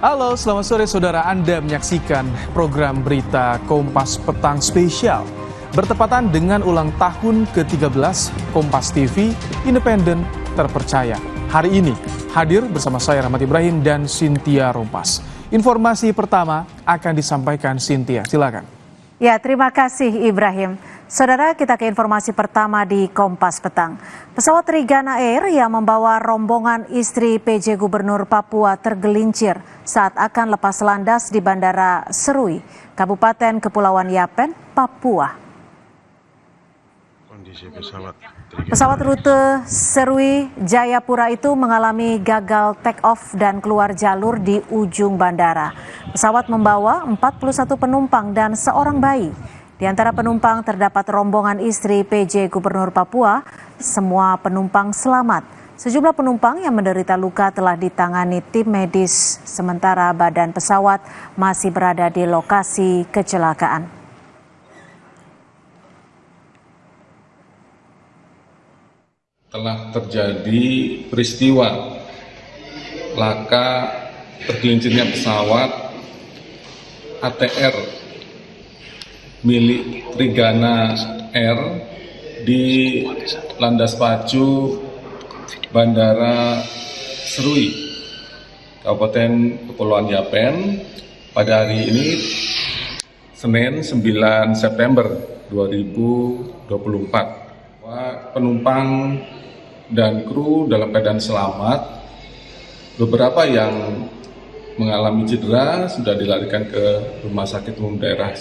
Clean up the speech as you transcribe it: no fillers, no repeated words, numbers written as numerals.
Halo, selamat sore saudara. Anda menyaksikan program berita Kompas Petang Spesial. Bertepatan dengan ulang tahun ke-13 Kompas TV, independen, terpercaya. Hari ini hadir bersama saya Rahmat Ibrahim dan Cynthia Rompas. Informasi pertama akan disampaikan Cynthia, silakan. Ya, terima kasih Ibrahim. Saudara, kita ke informasi pertama di Kompas Petang. Pesawat Trigana Air yang membawa rombongan istri PJ Gubernur Papua tergelincir saat akan lepas landas di Bandara Serui, Kabupaten Kepulauan Yapen, Papua. Kondisi Pesawat rute Serui Jayapura itu mengalami gagal take off dan keluar jalur di ujung bandara. Pesawat membawa 41 penumpang dan seorang bayi. Di antara penumpang terdapat rombongan istri PJ Gubernur Papua. Semua penumpang selamat. Sejumlah penumpang yang menderita luka telah ditangani tim medis, sementara badan pesawat masih berada di lokasi kecelakaan. Telah terjadi peristiwa laka tergelincirnya pesawat ATR milik Trigana Air di landas pacu Bandara Serui, Kabupaten Kepulauan Yapen pada hari ini, Senin 9 September 2024. Penumpang dan kru dalam keadaan selamat. Beberapa yang mengalami cedera sudah dilarikan ke Rumah Sakit Umum Daerah